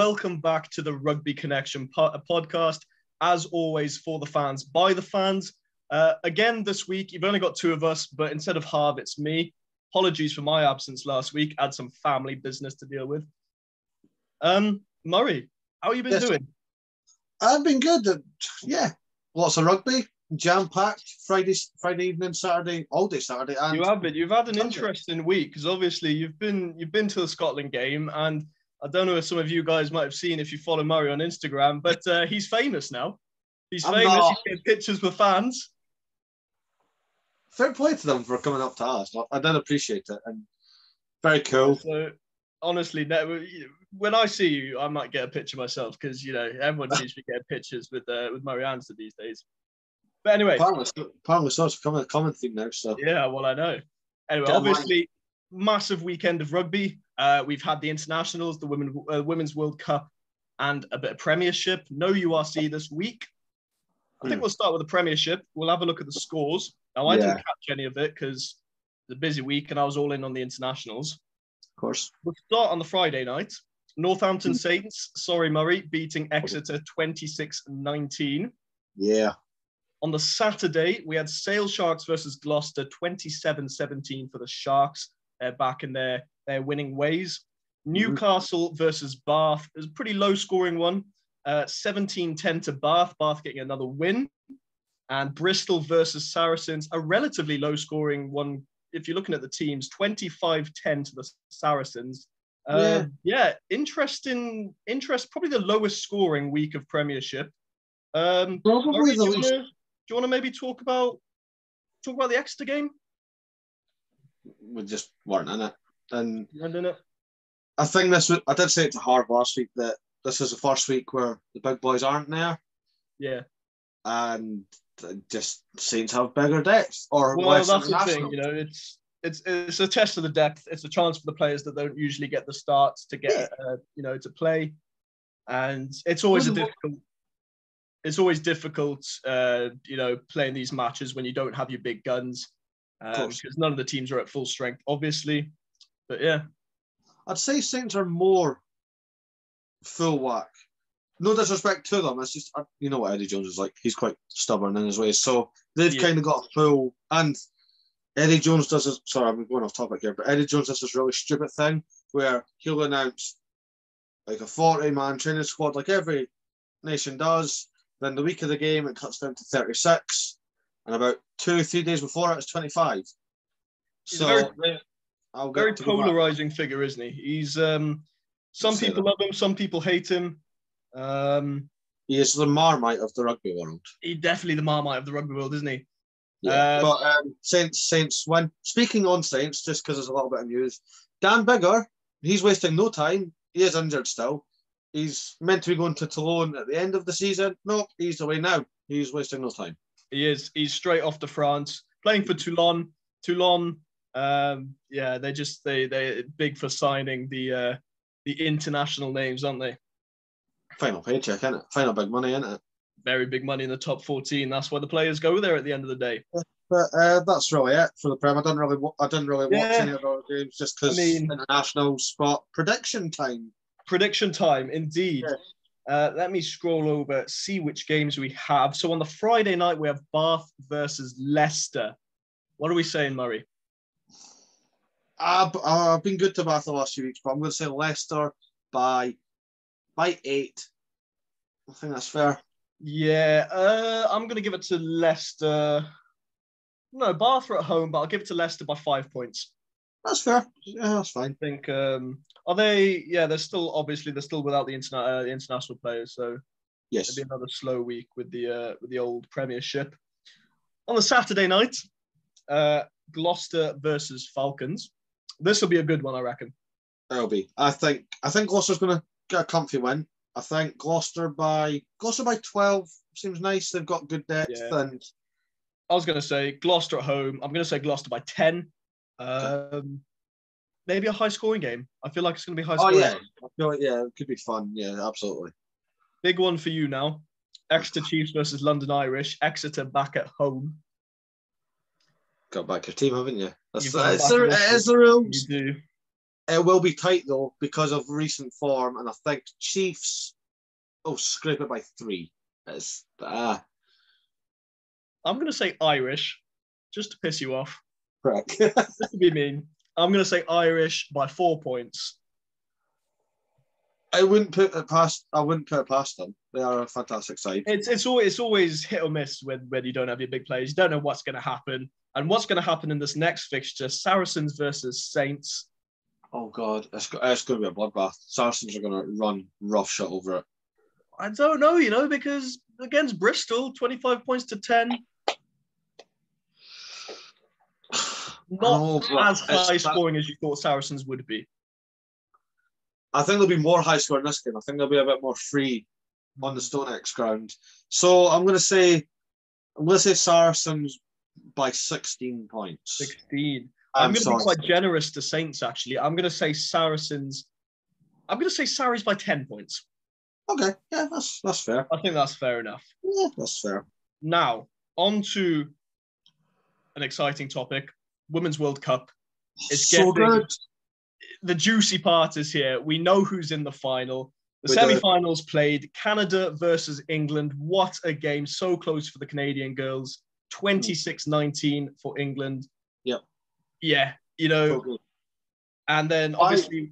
welcome back to the Rugby Connection podcast. As always, for the fans, by the fans. Again, this week, you've only got two of us, but instead of Harv, it's me. Apologies for my absence last week. I had some family business to deal with. Murray, how you been doing? I've been good. Yeah, lots of rugby, jam-packed. Friday evening, Saturday, all day Saturday. And you have been. You've had an interesting week because obviously you've been to the Scotland game, and I don't know if some of you guys might have seen if you follow Murray on Instagram, but he's famous now. He's famous. He's getting pictures with fans. Fair play to them for coming up to us. I did appreciate it, and very cool. So honestly, when I see you, I might get a picture myself because everyone seems to be getting pictures with Murray Anster these days. But anyway, apparently starts becoming a common theme now. So yeah, well, I know. Anyway, obviously, massive weekend of rugby. We've had the internationals, the Women's World Cup, and a bit of Premiership. No URC this week. I think we'll start with the Premiership. We'll have a look at the scores. Now, I didn't catch any of it because it's a busy week and I was all in on the internationals. Of course. We'll start on the Friday night. Northampton Saints, sorry Murray, beating Exeter 26-19. Yeah. On the Saturday, we had Sale Sharks versus Gloucester, 27-17 for the Sharks. They're back in their winning ways. Newcastle versus Bath. It was a pretty low-scoring one. 17-10 to Bath. Bath getting another win. And Bristol versus Saracens, a relatively low-scoring one. If you're looking at the teams, 25-10 to the Saracens. Interesting. Probably the lowest scoring week of Premiership. Murray, do you want to maybe talk about the Exeter game? We just weren't in it, and in it. I think I did say it to Harv last week that this is the first week where the big boys aren't there. Yeah, and just Saints have bigger depth. That's the thing. It's a test of the depth. It's a chance for the players that don't usually get the starts to get to play, and it's always difficult. It's always difficult, playing these matches when you don't have your big guns, because none of the teams are at full strength, obviously. But yeah, I'd say Saints are more full whack. No disrespect to them. It's just, you know what Eddie Jones is like. He's quite stubborn in his ways. So they've kind of got a full. And Eddie Jones does this. Sorry, I'm going off topic here. But Eddie Jones does this really stupid thing where he'll announce like a 40-man training squad like every nation does. Then the week of the game, it cuts down to 36. And about 2-3 days before it, it's 25. So very polarizing figure, isn't he? He's some people love him, some people hate him. He is the Marmite of the rugby world. He's definitely the Marmite of the rugby world, isn't he? Yeah. But Saints win. Speaking on Saints, just because there's a little bit of news, Dan Biggar, he's wasting no time. He is injured still. He's meant to be going to Toulon at the end of the season. Nope, he's away now. He's wasting no time. He is. He's straight off to France, playing for Toulon. They're big for signing the international names, aren't they? Final paycheck, isn't it? Final big money, isn't it? Very big money in the top 14. That's why the players go there at the end of the day. But that's really it for the Prem. I didn't really watch any of those games just because international spot. Prediction time, indeed. Yes. Let me scroll over, see which games we have. So on the Friday night, we have Bath versus Leicester. What are we saying, Murray? I've been good to Bath the last few weeks, but I'm going to say Leicester by 8. I think that's fair. Yeah, I'm going to give it to Leicester. No, Bath are at home, but I'll give it to Leicester by 5 points. That's fair. Yeah, that's fine. I think, are they? Yeah, they're still without the international players, so yes, it'll be another slow week with the old Premiership. On the Saturday night, Gloucester versus Falcons. This will be a good one, I reckon. It'll be. I think Gloucester's going to get a comfy win. I think Gloucester by 12 seems nice. They've got good depth. Yeah. And I was going to say Gloucester at home. I'm going to say Gloucester by 10. Maybe a high-scoring game. I feel like it's going to be high-scoring. Oh, yeah. I feel like, it could be fun. Yeah, absolutely. Big one for you now. Exeter Chiefs versus London Irish. Exeter back at home. Got back your team, haven't you? It is the rules. You do. It will be tight though because of recent form, and I think Chiefs will scrape it by 3. It's I'm going to say Irish, just to piss you off. correct. Just to be mean. I'm going to say Irish by 4 points. I wouldn't put it past them. They are a fantastic side. It's always hit or miss when you don't have your big players. You don't know what's going to happen. And what's going to happen in this next fixture, Saracens versus Saints. Oh, God. It's going to be a bloodbath. Saracens are going to run rough shit over it. I don't know, because against Bristol, 25 points to 10. Not as high scoring as you thought Saracens would be. I think there'll be more high scoring this game. I think there'll be a bit more free on the StoneX ground. So I'm going to say Saracens by 16 points. 16. I'm going to be quite generous to Saints, actually. I'm going to say Saracens. I'm going to say Sarries by 10 points. Okay, yeah, that's fair. I think that's fair enough. Yeah, that's fair. Now, on to an exciting topic. Women's World Cup. It's so good. The juicy part is here. We know who's in the final. The semi-finals played. Canada versus England. What a game. So close for the Canadian girls. 26-19 for England. Yep. Yeah, and then obviously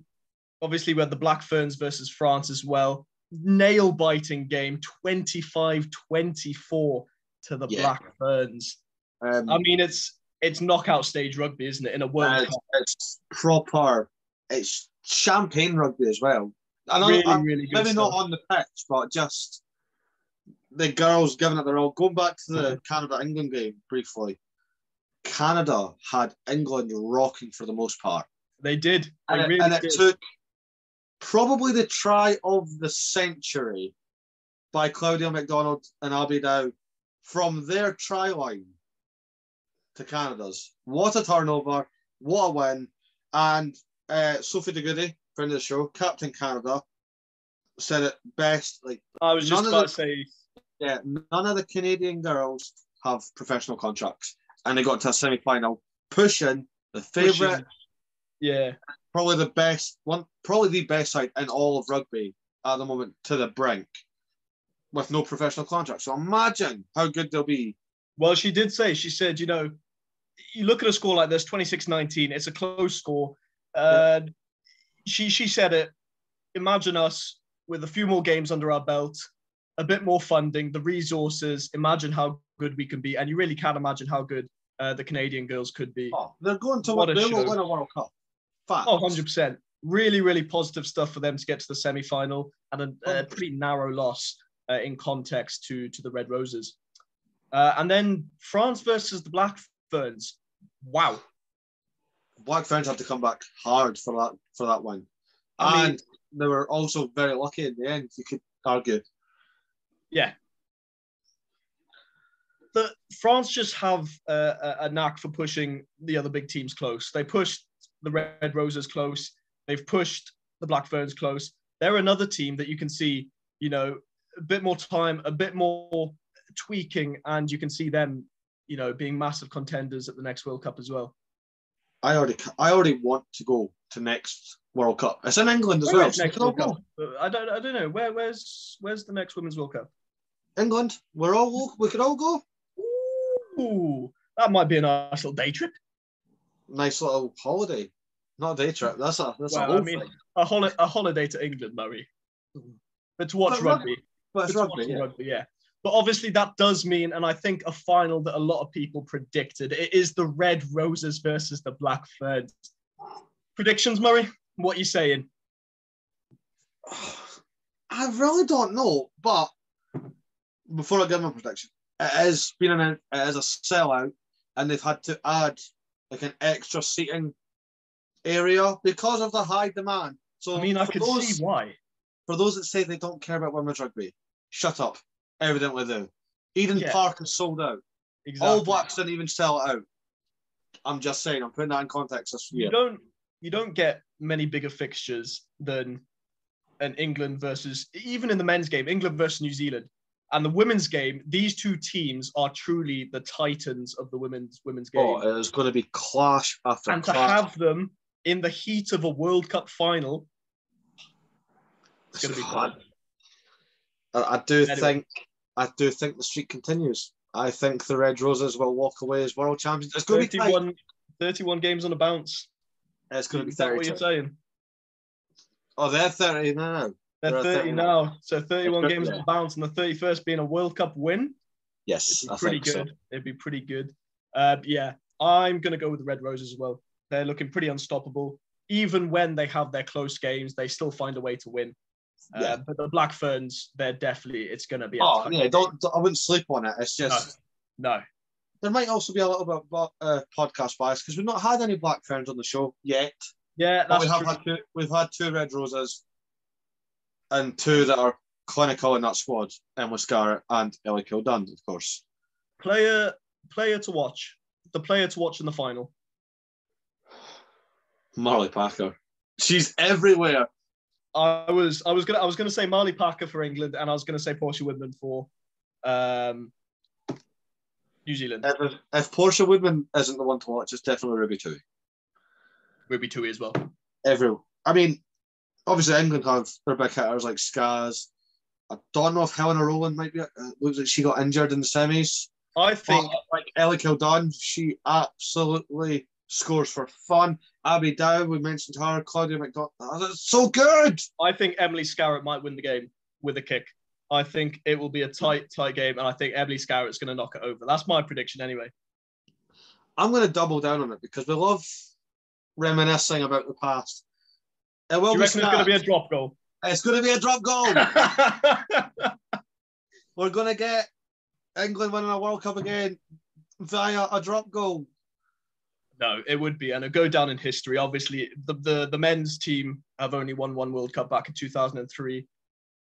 we had the Black Ferns versus France as well. Nail-biting game, 25-24 to the Black Ferns. I mean, it's knockout stage rugby, isn't it, in a World Cup? It's proper. It's champagne rugby as well. Really good maybe stuff. not on the pitch, but just the girls giving it their all. Going back to the Canada-England game briefly, Canada had England rocking for the most part. They did. It took probably the try of the century by Claudia McDonald and Abby Dow from their try line to Canada's. What a turnover. What a win. And Sophie de Goody, friend of the show, Captain Canada, said it best. Like, I was just about to say. Yeah, none of the Canadian girls have professional contracts. And they got to a semi-final, pushing the favourite, probably the best side in all of rugby at the moment to the brink with no professional contract. So imagine how good they'll be. Well, she said, you look at a score like this, 26-19, it's a close score. She said it, imagine us with a few more games under our belt, a bit more funding, the resources, imagine how good we can be. And you really can imagine how good the Canadian girls could be. Oh, they're going to win a World Cup. Fact. Oh, 100%. Really, really positive stuff for them to get to the semi-final and a pretty narrow loss in context to the Red Roses. And then France versus the Black Ferns. Wow. Black Ferns had to come back hard for that win. And they were also very lucky in the end, you could argue. Yeah. France just have a knack for pushing the other big teams close. They pushed the Red Roses close. They've pushed the Black Ferns close. They're another team that you can see, a bit more time, a bit more tweaking, and you can see them, being massive contenders at the next World Cup as well. I already want to go to next World Cup. It's in England as well. Next World Cup? I don't know. Where's the next Women's World Cup? England. We could all go. Ooh, that might be a nice little day trip. Nice little holiday. Not a day trip. That's a whole thing. A holiday to England, Murray. But to watch rugby. But it's rugby, yeah. But obviously that does mean, and I think a final that a lot of people predicted, it is the Red Roses versus the Black Ferns. Predictions, Murray? What are you saying? I really don't know, but before I give my prediction, it is a sellout, and they've had to add like an extra seating area because of the high demand. So I could see why. For those that say they don't care about women's rugby, shut up. Evidently do. Eden Park is sold out. Exactly. All Blacks didn't even sell it out. I'm just saying, I'm putting that in context this year. You don't get many bigger fixtures than an England versus, even in the men's game, England versus New Zealand. And the women's game, these two teams are truly the titans of the women's game. Oh, it's going to be clash after and clash. to have them in the heat of a World Cup final. It's going to be fun. I do think the streak continues. I think the Red Roses will walk away as world champions. It's going to be tight. 31 games on the bounce. It's going to be 30. Is that what you're saying? Oh, they're 30 now. They're 30 now. So 31 games on the bounce, and the 31st being a World Cup win. Yes, it'd be pretty good. So. It'd be pretty good. Yeah, I'm going to go with the Red Roses as well. They're looking pretty unstoppable. Even when they have their close games, they still find a way to win. But the Black Ferns, it's going to be. I wouldn't sleep on it. It's just no. There might also be a little bit of podcast bias because we've not had any Black Ferns on the show yet. Yeah, that's true. We've had 2 Red Roses and 2 that are clinical in that squad: Emily Scarrett and Ellie Kildund, of course. Player to watch. The player to watch in the final. Marley Packer. She's everywhere. I was gonna say Marley Packer for England, and I was gonna say Portia Woodman for New Zealand. If Portia Woodman isn't the one to watch, it's definitely Ruby Tui. Ruby Tui as well. I mean, obviously England have their big hitters like Skaz. I don't know if Helena Rowland might be. Looks like she got injured in the semis. I think like Ellie Kildund, she absolutely scores for fun. Abby Dow, we mentioned her. Claudia McDonald, that's so good. I think Emily Scarrett might win the game with a kick. I think it will be a tight game, and I think Emily Scarrett's going to knock it over. That's my prediction anyway. I'm going to double down on it because we love reminiscing about the past. Do you reckon it's going to be a drop goal? It's going to be a drop goal. We're going to get England winning a World Cup again via a drop goal. No, it would be, and it'll go down in history. Obviously, the men's team have only won 1 World Cup back in 2003,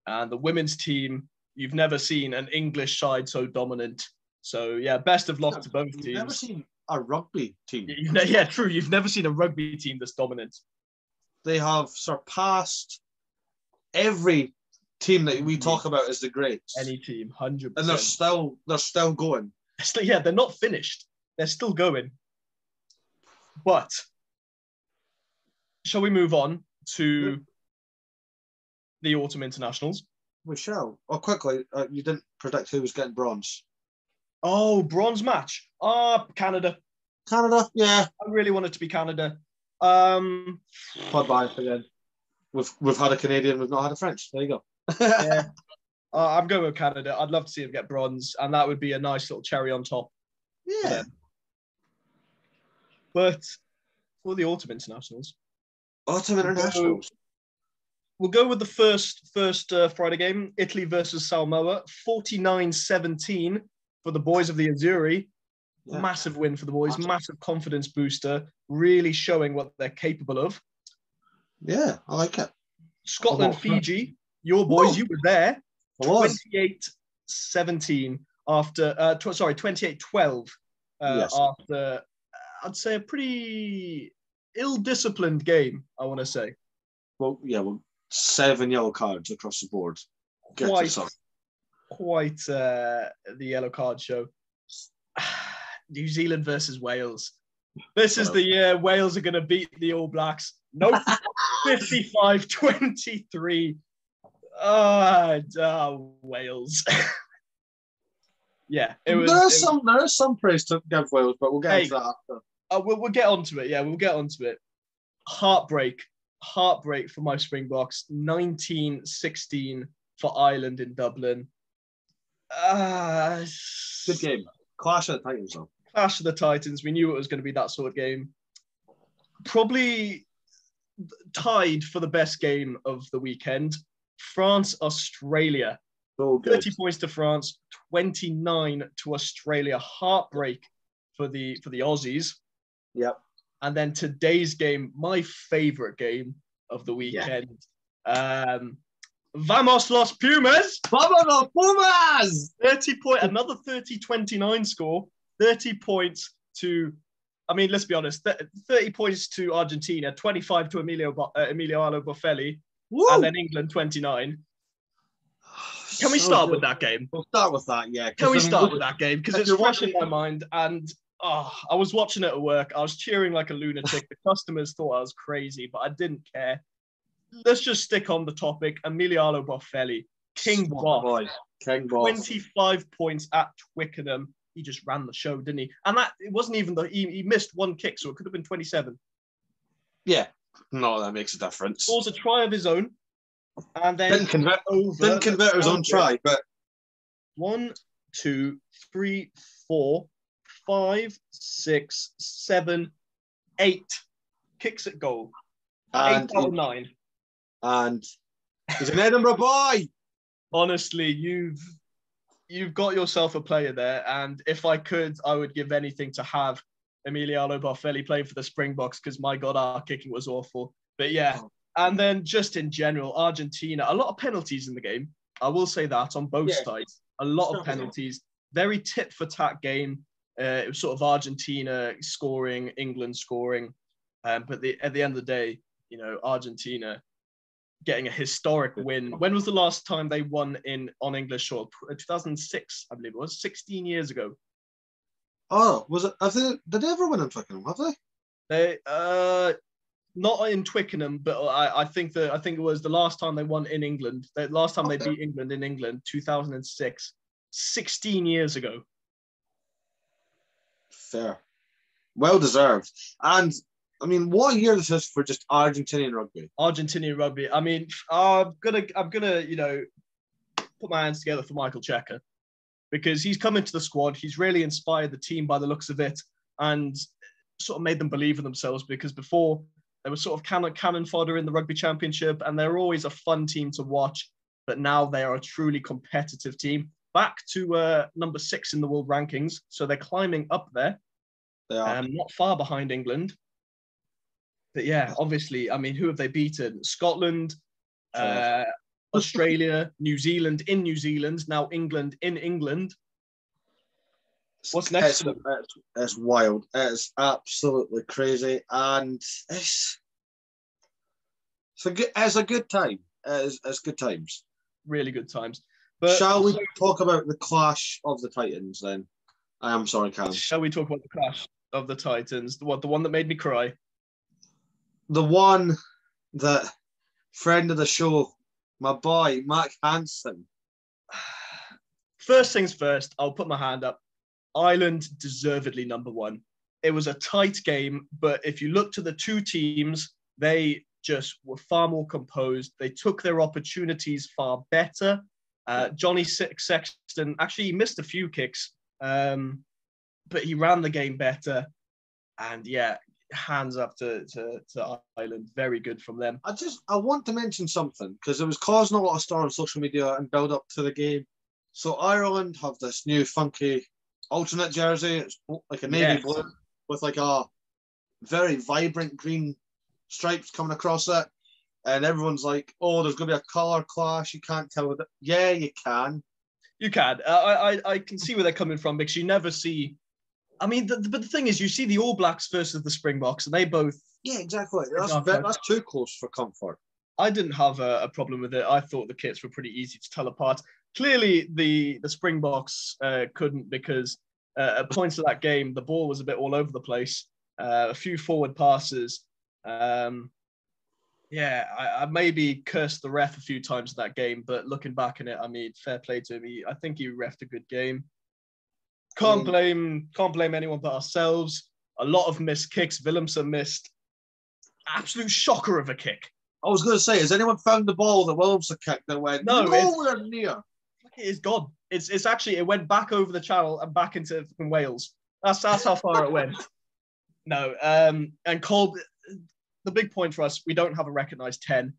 and the women's team, you've never seen an English side so dominant. So yeah, best of luck to both teams. You've never seen a rugby team. Yeah, true. You've never seen a rugby team this dominant. They have surpassed every team that we talk about as the greats. Any team, 100%. And they're still going. Yeah, they're not finished. They're still going. But shall we move on to the autumn internationals? We shall. Oh, quickly, you didn't predict who was getting bronze. Oh, bronze match. Canada. Canada, yeah. I really want it to be Canada. Pod bias again. We've had a Canadian, we've not had a French. There you go. Yeah. I'm going with Canada. I'd love to see them get bronze, and that would be a nice little cherry on top. Yeah. But for the autumn internationals, we'll go with the first Friday game, Italy versus Samoa, 49-17 for the boys of the Azzurri. Yeah. Massive win for the boys, massive confidence booster, really showing what they're capable of. Yeah, I like it. Scotland, Fiji, your boys, you were there. 28-17 after, 28-12 yes. After, I'd say, a pretty ill-disciplined game, I want to say. Well, 7 yellow cards across the board. Quite the yellow card show. New Zealand versus Wales. This is the year Wales are going to beat the All Blacks. Nope. 55-23. Wales. Yeah, it was. There is some praise to give Wales, but we'll get into that after. We'll get onto it. Yeah, we'll get onto it. Heartbreak for my Springboks. 19-16 for Ireland in Dublin. Good game. Clash of the Titans, though. Clash of the Titans. We knew it was going to be that sort of game. Probably tied for the best game of the weekend. France-Australia. Oh, good. 30 points to France, 29 to Australia. Heartbreak for the Aussies. Yep. And then today's game, my favorite game of the weekend. Yeah. Vamos los Pumas! Vamos los Pumas! Another 30-29 score. 30 points to, I mean, let's be honest, 30 points to Argentina, 25 to Emiliano Boffelli, and then England 29. Can we start with that game? We'll start with that, yeah. Can we start with that game? Because it's fresh in my mind, and I was watching it at work. I was cheering like a lunatic. The customers thought I was crazy, but I didn't care. Let's just stick on the topic. Emiliano Boffelli, King Boff. King Boff. 25 points at Twickenham. He just ran the show, didn't he? And that it wasn't even he missed one kick, so it could have been 27. Yeah, no, that makes a difference. Scores a try of his own, and then didn't convert his own try, but 1, 2, 3, 4, 5, 6, 7, 8 kicks at goal. And 8 out of 9. And he's an Edinburgh boy. Honestly, you've got yourself a player there, and if I could, I would give anything to have Emiliano Boffelli playing for the Springboks, because my God, our kicking was awful. But yeah, and then just in general, Argentina, a lot of penalties in the game. I will say that on both sides, a lot of penalties. Very tit for tat game. It was sort of Argentina scoring, England scoring, but at the end of the day, you know, Argentina getting a historic win. When was the last time they won on English soil? 2006, I believe it was, 16 years ago. Oh, was it? Did they ever win in Twickenham? Have they? They not in Twickenham, but I think it was the last time they won in England. The last time they beat England in England, 2006, 16 years ago. Fair, well deserved, and I mean, what a year this is for just Argentinian rugby. Argentinian rugby. I mean, I'm gonna, you know, put my hands together for Michael Checker, because he's come into the squad. He's really inspired the team by the looks of it, and sort of made them believe in themselves, because before they were sort of cannon fodder in the Rugby Championship, and they're always a fun team to watch. But now they are a truly competitive team, back to number 6 in the world rankings. So they're climbing up there. They are. Not far behind England. But yeah, obviously, I mean, who have they beaten? Scotland, Australia, New Zealand in New Zealand, now England in England. What's next? It's wild. It's absolutely crazy, and it's a good time. It's good times. Really good times. But shall we talk about the clash of the Titans then? I am sorry, Cam. Shall we talk about the clash of the Titans? The one that made me cry? The one that friend of the show, my boy, Mac Hansen. First things first, I'll put my hand up. Ireland deservedly number 1. It was a tight game, but if you look to the two teams, they just were far more composed. They took their opportunities far better. Johnny Sexton, actually, he missed a few kicks, but he ran the game better. And yeah, hands up to Ireland. Very good from them. I want to mention something, because it was causing a lot of stir on social media and build up to the game. So Ireland have this new funky alternate jersey. It's like a navy blue with like a very vibrant green stripes coming across it. And everyone's like, oh, there's going to be a colour clash. You can't tell. Yeah, you can. You can. I can see where they're coming from, because you never see... I mean, but the thing is, you see the All Blacks versus the Springboks, and they both... Yeah, exactly. That's too close for comfort. I didn't have a problem with it. I thought the kits were pretty easy to tell apart. Clearly, the Springboks couldn't, because at points of that game, the ball was a bit all over the place. A few forward passes. I maybe cursed the ref a few times in that game, but looking back on it, I mean, fair play to him. I think he refed a good game. Can't blame anyone but ourselves. A lot of missed kicks. Willemse missed. Absolute shocker of a kick. I was going to say, has anyone found the ball that Willemse kicked that went nowhere near? It is gone. It's actually, it went back over the channel and back into Wales. That's how far it went. No, and Cole, the big point for us, we don't have a recognised 10.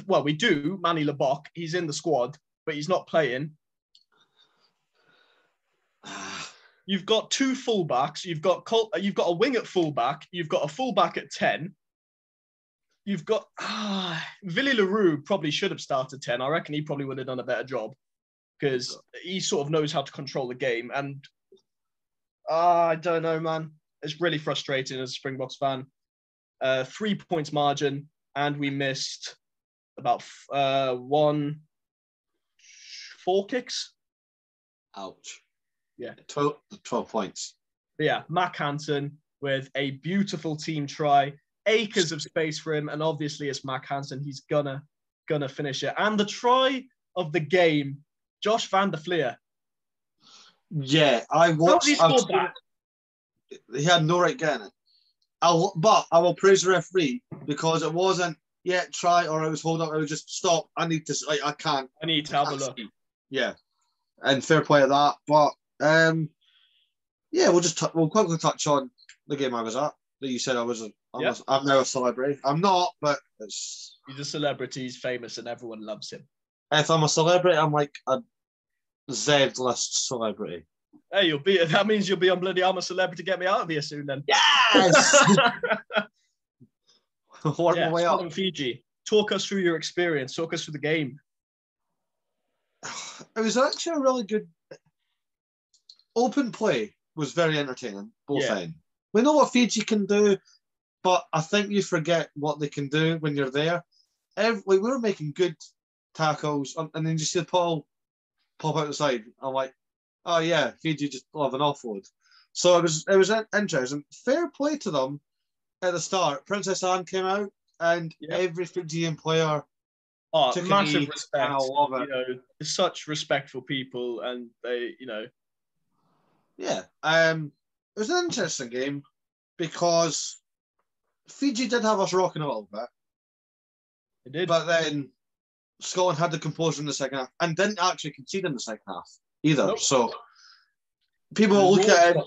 Well, we do. Manny Lebock, he's in the squad, but he's not playing. You've got two fullbacks. You've got a wing at fullback. You've got a fullback at 10. You've got Willy Leroux probably should have started 10. I reckon he probably would have done a better job, because he sort of knows how to control the game. And I don't know, man. It's really frustrating as a Springboks fan. 3 points margin, and we missed about 4 kicks. Ouch. Yeah. 12 points. But yeah, Mac Hansen with a beautiful team try, acres of space for him, and obviously it's Mac Hansen. He's gonna finish it. And the try of the game, Josh van der Fleer. Yeah, I watched. How did he score that? He had no right getting it. But I will praise the referee because it wasn't try or I was holding up. I was just stop. I need to. I can't. I need to have a look. Yeah, and fair play at that. But we'll quickly touch on the game I was at. That you said I'm now a celebrity. I'm not, but he's a celebrity. He's famous, and everyone loves him. If I'm a celebrity, I'm like a Z-list celebrity. Hey, that means you'll be on bloody I'm a Celebrity, get me out of here soon then. Yes! Work my way up. Fiji, talk us through your experience. Talk us through the game. It was actually a really good open play. Was very entertaining, both ends. We know what Fiji can do, but I think you forget what they can do when you're there. We were making good tackles, and then you see the ball pop out the side. I'm like, oh yeah, Fiji just love an offload. So it was interesting. Fair play to them at the start. Princess Anne came out, and every Fijian player took massive respect. And I love it. Such respectful people, and they, Yeah, it was an interesting game because Fiji did have us rocking a little bit. It did, but then Scotland had the composure in the second half and didn't actually concede in the second half either. Nope. So people will look at it,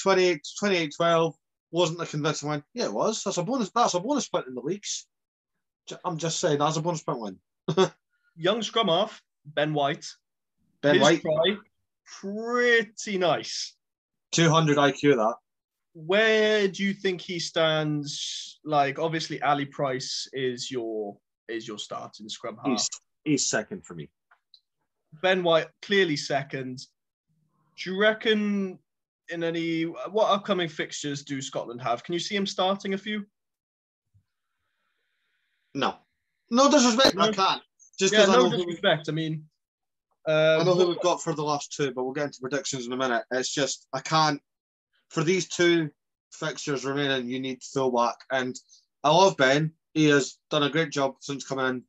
28-12 wasn't a convincing win. Yeah, it was. That's a bonus point in the leagues. I'm just saying, that's a bonus point win. Young scrum half, Ben White. His try, pretty nice. 200 IQ, that. Where do you think he stands? Like, obviously, Ali Price is your starting scrum half. He's second for me. Ben White, clearly second. Do you reckon what upcoming fixtures do Scotland have? Can you see him starting a few? No. No disrespect, I can't. Just because no disrespect. I mean, I know who we've got for the last two, but we'll get into predictions in a minute. It's just, I can't. For these two fixtures remaining, you need fullback. And I love Ben. He has done a great job since coming in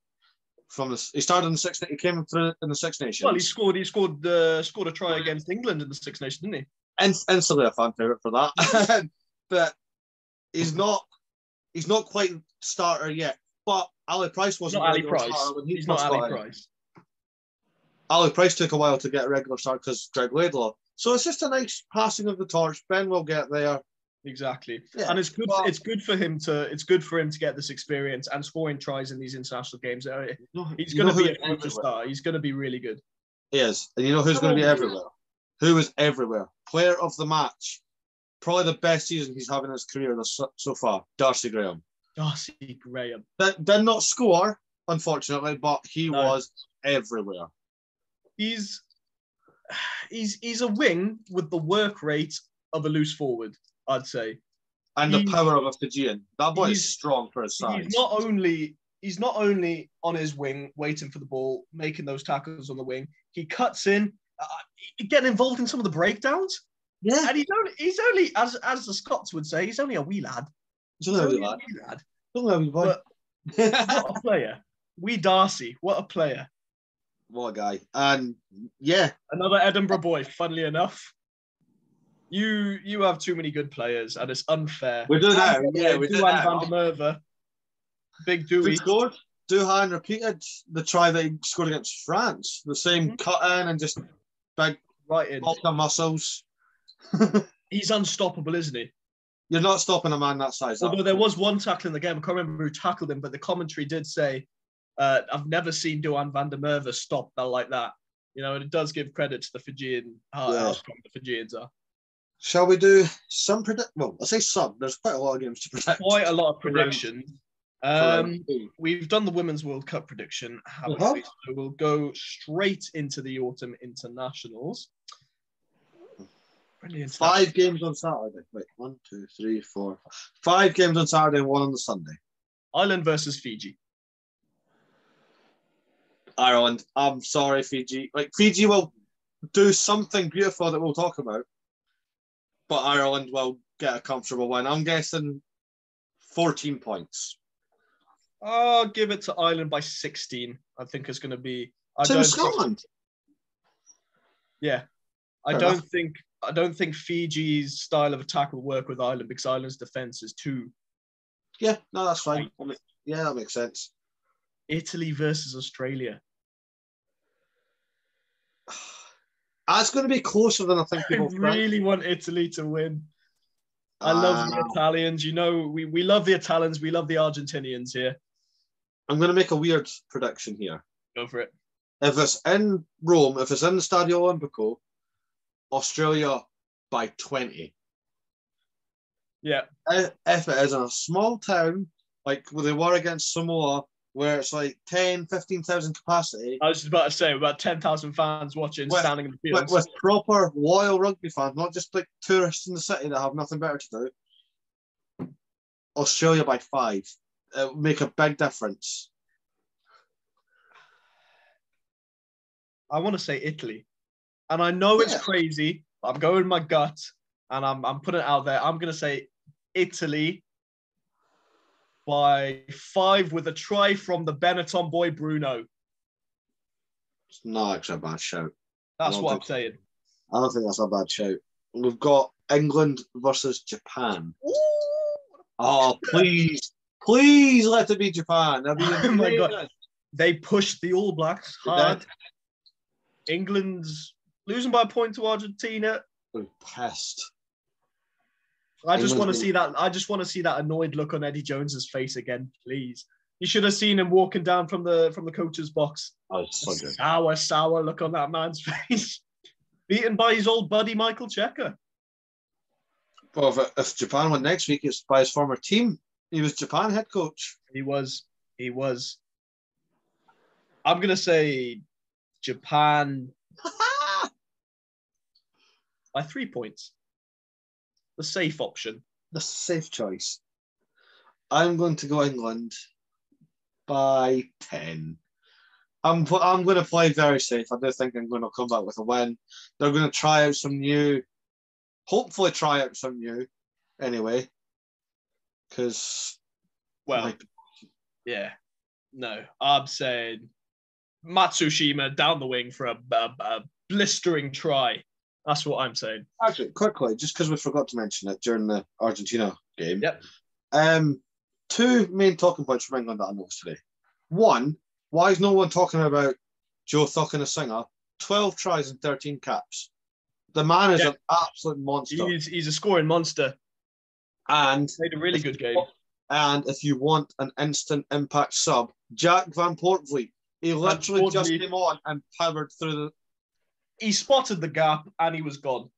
from this. He started in the Six. He came through in the Six Nations. Well, he scored a try against England in the Six Nations, didn't he? Instantly a fan favourite for that. But he's not quite starter yet. But Ali Price wasn't Ali Price. He's not Ali Price. Ali Price took a while to get a regular start because Greg Laidlaw. So it's just a nice passing of the torch. Ben will get there. Exactly. Yeah, and it's good. It's good for him to get this experience and scoring tries in these international games. He's going to be a future star. He's going to be really good. He is. And you know who's going to be everywhere? Who is everywhere? Player of the match. Probably the best season he's having in his career so far. Darcy Graham. Did not score, unfortunately, but he was everywhere. He's a wing with the work rate of a loose forward, I'd say. And the power of a Fijian. That boy is strong for his size. He's not only on his wing, waiting for the ball, making those tackles on the wing. He cuts in, getting involved in some of the breakdowns. Yeah. And he's only, as the Scots would say, he's only a wee lad. He's only a wee lad. But what a player. Wee Darcy, what a player. What a guy. And yeah. Another Edinburgh boy, funnily enough. You have too many good players, and it's unfair. We do now. Yeah, we do now. Van der Merwe, Big Dewey. Scored. Duhan repeated the try that he scored against France. The same cut in and just big right in. Muscles. He's unstoppable, isn't he? You're not stopping a man that size. Although there was one tackle in the game. I can't remember who tackled him, but the commentary did say, I've never seen Duhan van der Merwe stop like that. And it does give credit to the Fijian, how strong the Fijians are. Shall we do some predict? Well, I say some. There's quite a lot of games to predict. Quite a lot of predictions. We've done the Women's World Cup prediction, haven't we? So we'll go straight into the autumn internationals. Brilliant. 5 games on Saturday. Wait, 1, 2, 3, 4. 5 games on Saturday and 1 on the Sunday. Ireland versus Fiji. Ireland. I'm sorry, Fiji. Fiji will do something beautiful that we'll talk about. but Ireland will get a comfortable win. I'm guessing 14 points. I'll give it to Ireland by 16. I think it's going to be. To Scotland. Yeah, I don't think Fiji's style of attack will work with Ireland because Ireland's defense is too. Yeah, no, that's fine. Yeah, that makes sense. Italy versus Australia. That's going to be closer than I think people think. I really want Italy to win. I love the Italians. You know, we love the Italians. We love the Argentinians here. I'm going to make a weird prediction here. Go for it. If it's in Rome, if it's in the Stadio Olimpico, Australia by 20. Yeah. If it is in a small town, like where they were against Samoa, where it's like 10, 15,000 capacity. I was just about to say, about 10,000 fans watching, standing in the fields. With proper, loyal rugby fans, not just like tourists in the city that have nothing better to do. Australia by 5. It would make a big difference. I want to say Italy. And I know it's crazy, but I'm going with my gut, and I'm putting it out there. I'm going to say Italy by 5 with a try from the Benetton boy, Bruno. It's not actually a bad shout. That's what I'm saying. I don't think that's a bad shout. We've got England versus Japan. Ooh, oh, please let it be Japan. Oh my God. They pushed the All Blacks hard. England's losing by a point to Argentina. I'm pissed. I just want to see that. I just want to see that annoyed look on Eddie Jones's face again, please. You should have seen him walking down from the coach's box. Oh, so good. Sour look on that man's face. Beaten by his old buddy Michael Checker. Well, if Japan won next week, it's by his former team. He was Japan head coach. He was. I'm gonna say Japan by 3 points. The safe option. The safe choice. I'm going to go England by 10. I'm going to play very safe. I do think I'm going to come back with a win. They're going to try out some new, hopefully try out some new anyway. Because, yeah. No, I'm saying Matsushima down the wing for a blistering try. That's what I'm saying. Actually, quickly, just because we forgot to mention it during the Argentina game. Yep. 2 main talking points from England that I noticed today. 1, why is no one talking about Joe Thuckenasinger? 12 tries and 13 caps. The man is an absolute monster. He's a scoring monster. And made a really good game. And if you want an instant impact sub, Jack Van Portvliet. He literally just came on and powered through the... He spotted the gap and he was gone.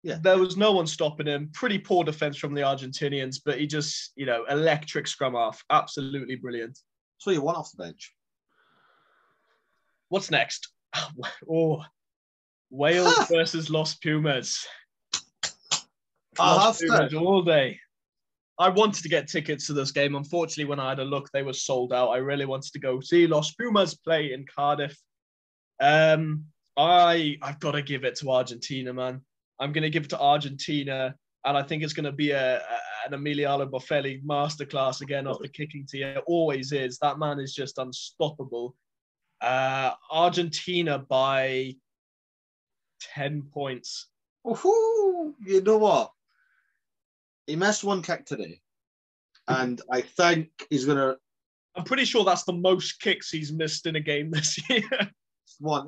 Yeah. There was no one stopping him. Pretty poor defense from the Argentinians, but he just, electric scrum half. Absolutely brilliant. So you want off the bench. What's next? Oh, Wales versus Los Pumas. Los Pumas all day. I wanted to get tickets to this game. Unfortunately, when I had a look, they were sold out. I really wanted to go see Los Pumas play in Cardiff. I've got to give it to Argentina, man. I'm going to give it to Argentina, and I think it's going to be an Emiliano Boffelli masterclass again off the kicking tee. It always is. That man is just unstoppable. Argentina by 10 points. Woohoo! You know what? He missed one kick today, and I think he's going to... I'm pretty sure that's the most kicks he's missed in a game this year.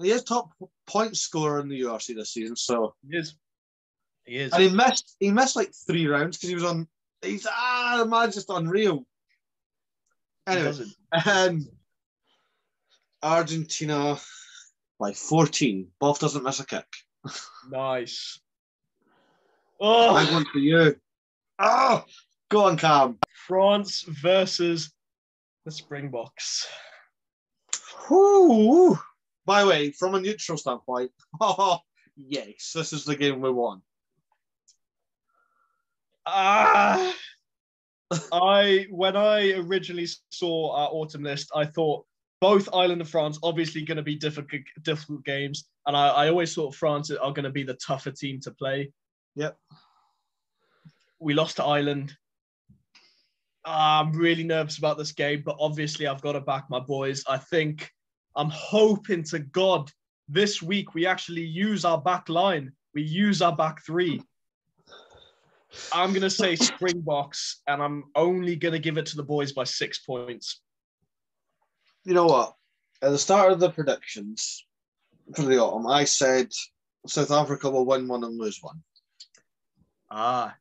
He is top point scorer in the URC this season, so... He is. And he missed like 3 rounds because he was on... the man's just unreal. Anyway, Argentina by 14. Boff doesn't miss a kick. Nice. Oh, I want for you. Oh, go on, Cam. France versus the Springboks. Whoo. By the way, from a neutral standpoint, yes, this is the game we won. When I originally saw our autumn list, I thought both Ireland and France obviously going to be difficult games, and I always thought France are going to be the tougher team to play. Yep. We lost to Ireland. I'm really nervous about this game, but obviously I've got to back my boys. I'm hoping to God this week we actually use our back line. We use our back three. I'm going to say Springboks, and I'm only going to give it to the boys by 6 points. You know what? At the start of the predictions for the autumn, I said South Africa will win one and lose one. I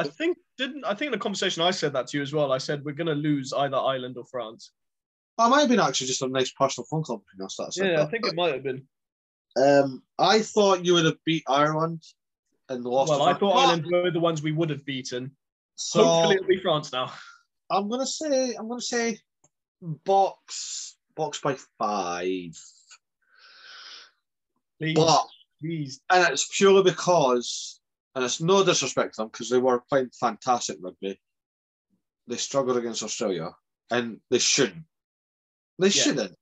think in the conversation I said that to you as well. I said we're going to lose either Ireland or France. That might have been actually just a nice personal phone call between us. I think it might have been. I thought you would have beat Ireland and lost. Well, I thought Ireland were the ones we would have beaten. So hopefully it'll be France now. I'm gonna say box by 5. Please. And it's purely because, and it's no disrespect to them because they were playing fantastic rugby. They struggled against Australia, and they shouldn't. They shouldn't.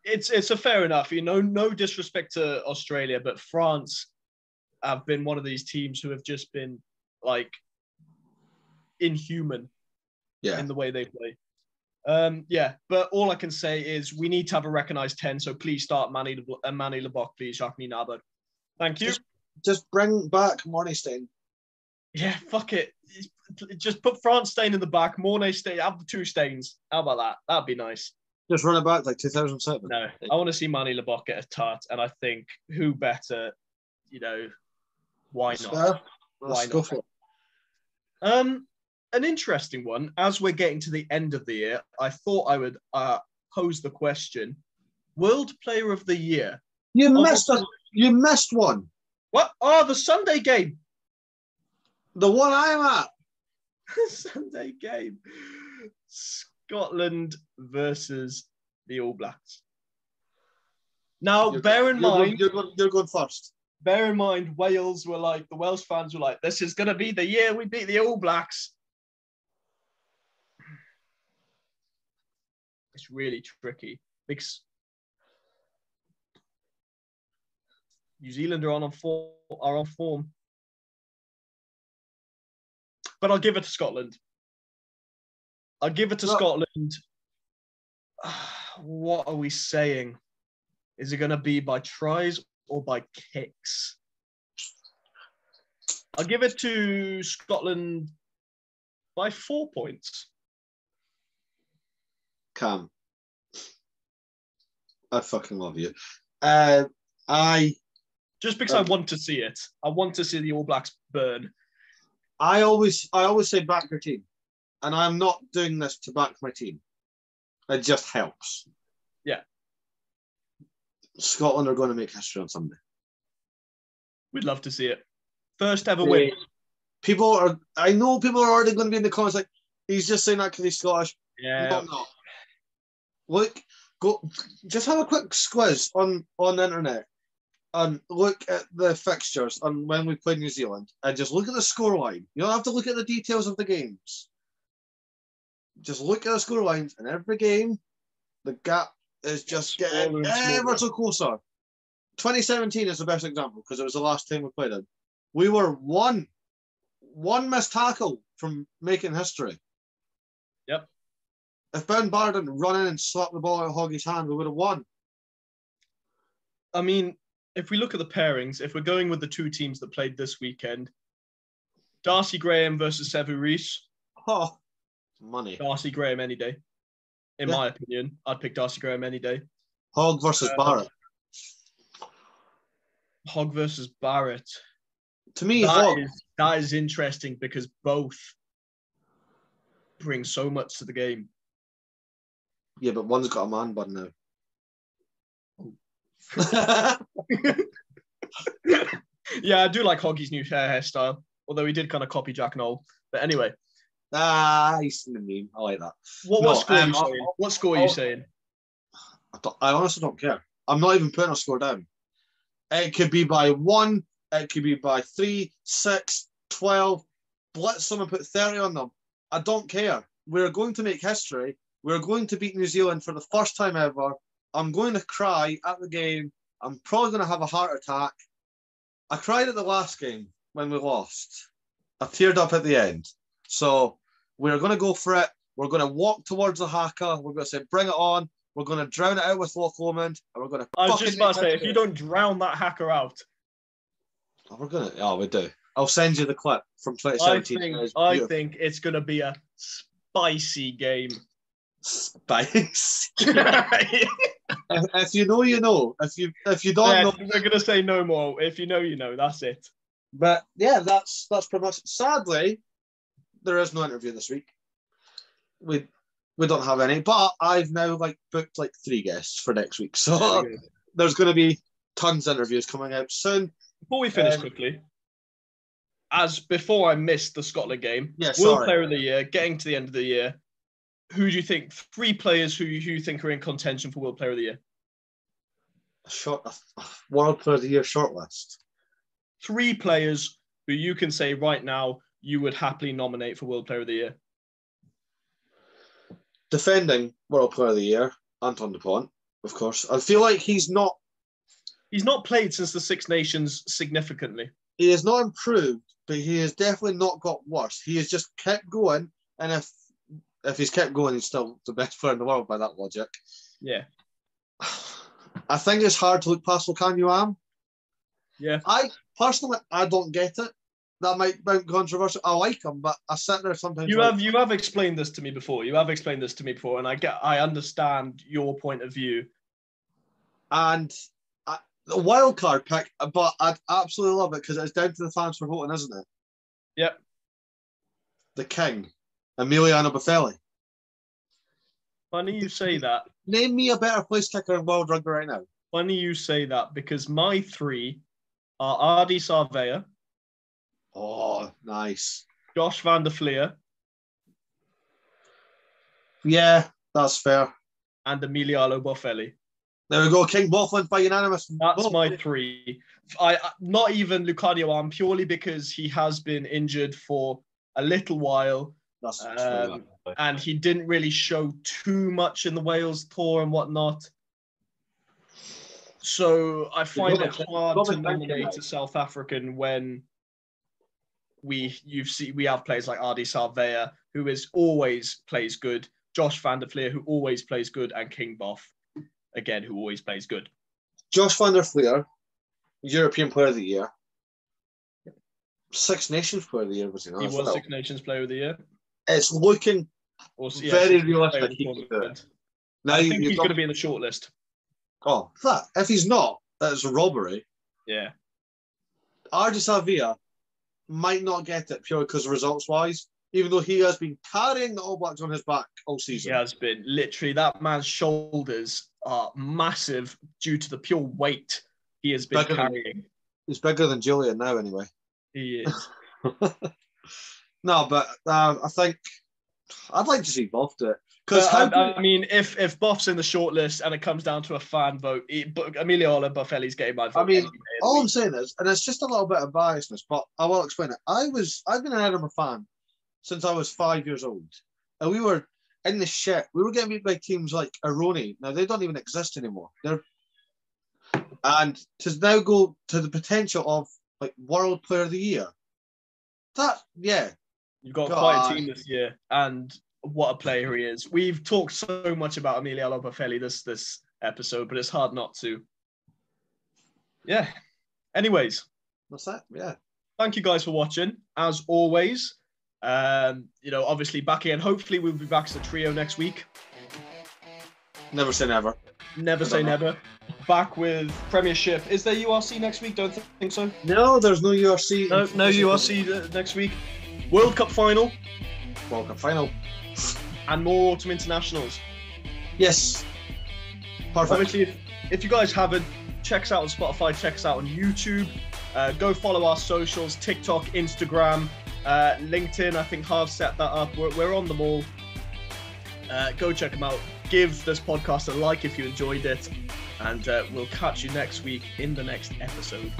It's a fair enough. No disrespect to Australia, but France have been one of these teams who have just been like inhuman in the way they play. But all I can say is we need to have a recognised 10, so please start Manny Lebok, please, Jacques Naber. Thank you. Just bring back Mornstein. Yeah, fuck it. Just put France Stain in the back, Mornay Stain, have the 2 Stains. How about that? That'd be nice. Just run it back like 2007. No, I want to see Manny Lebok get a tart, and I think who better, why not? Let's go for it. An interesting one, as we're getting to the end of the year, I thought I would pose the question, World Player of the Year. You missed one. What? Oh, the Sunday game. The one I'm at. Sunday game. Scotland versus the All Blacks. Now, bear in mind... You're going first. Bear in mind, the Welsh fans were like, this is going to be the year we beat the All Blacks. It's really tricky because New Zealand are on form. But I'll give it to Scotland. Scotland. What are we saying? Is it going to be by tries or by kicks? I'll give it to Scotland by 4 points. Cam, I fucking love you. Just because I want to see it. I want to see the All Blacks burn. I always say back your team. And I'm not doing this to back my team. It just helps. Yeah. Scotland are going to make history on Sunday. We'd love to see it. First ever win. I know people are already going to be in the comments like, he's just saying that because he's Scottish. Yeah. No. Look, just have a quick squiz on the internet and look at the fixtures and when we played New Zealand and just look at the scoreline. You don't have to look at the details of the games. Just look at the scorelines, and every game, the gap is just getting ever so closer. 2017 is the best example because it was the last time we played it. We were one missed tackle from making history. Yep. If Ben Barr didn't run in and slap the ball out of Hoggy's hand, we would have won. I mean, if we look at the pairings, if we're going with the 2 teams that played this weekend, Darcy Graham versus Sevu Reece. Oh, money. Darcy Graham any day. In my opinion, I'd pick Darcy Graham any day. Hogg versus Barrett. Hogg versus Barrett. To me, that is interesting because both bring so much to the game. Yeah, but one's got a man bun now. Yeah, I do like Hoggy's new hairstyle, although he did kind of copy Jack Noel. But anyway. He's in the meme. I like that. What score are you saying? I honestly don't care. I'm not even putting a score down. It could be by 1, it could be by 3, 6, 12. Blitz them and put 30 on them. I don't care. We're going to make history. We're going to beat New Zealand for the first time ever. I'm going to cry at the game. I'm probably going to have a heart attack. I cried at the last game when we lost. I teared up at the end. So we're going to go for it. We're going to walk towards the haka. We're going to say, bring it on. We're going to drown it out with Loch Lomond. And we're going to. I was just about to say, if you don't drown that hacker out. Oh, we're going to. Oh, we do. I'll send you the clip from 2017. I think it's going to be a spicy game. Spicy. If you know, you know. If you don't know, we're going to say no more. If you know, you know. That's it. But yeah, that's pretty much. Sadly, there is no interview this week. We don't have any, but I've now booked 3 guests for next week, so there's going to be tons of interviews coming out soon. Before we finish quickly, as before I missed the Scotland game, yeah, World Player of the Year, getting to the end of the year, who do you think, 3 players who you think are in contention for World Player of the Year? World Player of the Year shortlist. 3 players who you can say right now you would happily nominate for World Player of the Year. Defending World Player of the Year, Anton Dupont, of course. I feel like he's not played since the Six Nations significantly. He has not improved, but he has definitely not got worse. He has just kept going, and if he's kept going, he's still the best player in the world by that logic. Yeah. I think it's hard to look past Lukan. Yeah. I don't get it. That might be controversial. I like him, but I sit there sometimes. You have explained this to me before. And I understand your point of view. And the wild card pick, but I'd absolutely love it because it's down to the fans for voting, isn't it? Yep. The king, Emiliano Boffelli. Funny you say that. Name me a better place kicker in world rugby right now. Funny you say that because my 3 are Ardie Savea. Oh, nice. Josh van der Fleer. Yeah, that's fair. And Emiliano Boffelli. There we go. King Boff went by unanimous. That's my 3. I not even Lucadio Arm, purely because he has been injured for a little while. That's and he didn't really show too much in the Wales tour and whatnot. So I find it hard to nominate a South African when we have players like Ardie Savea, who always plays good, Josh van der Fleer, who always plays good, and King Boff, again, who always plays good. Josh van der Fleer, European Player of the Year. Six Nations Player of the Year, was he not? He was Six Nations Player of the Year. It's looking very realistic. Now I think he's going to be in the shortlist. Oh, that. If he's not, that's a robbery. Yeah. Ardie Savea might not get it purely because results-wise, even though he has been carrying the All Blacks on his back all season. He has been. Literally, that man's shoulders are massive due to the pure weight he has been carrying. He's bigger than Julian now, anyway. He is. No, but I think I'd like to see Boff do it. Because I mean, if Boff's in the shortlist and it comes down to a fan vote, Emiliano Boffelli's getting my vote. I mean, all I'm saying is, and it's just a little bit of biasness, but I will explain it. I've been an Edinburgh fan since I was 5 years old, and we were in the shit. We were getting beat by teams like Aroni. Now they don't even exist anymore. And to now go to the potential of World Player of the Year. You've got quite a team this year, and what a player he is. We've talked so much about Emiliano Boffelli this episode, but it's hard not to. Yeah. Anyways. That's that. Yeah. Thank you guys for watching. As always, obviously back again. Hopefully we'll be back as a trio next week. Never say never. Never say never. Back with Premiership. Is there URC next week? Don't think so. No, there's no URC. No URC next week. World Cup final. World Cup final. And more autumn internationals. Yes. Perfect. Obviously, if you guys haven't, check us out on Spotify, check us out on YouTube. Go follow our socials, TikTok, Instagram, LinkedIn. I think Harv set that up. We're on them all. Go check them out. Give this podcast a like if you enjoyed it. And we'll catch you next week in the next episode.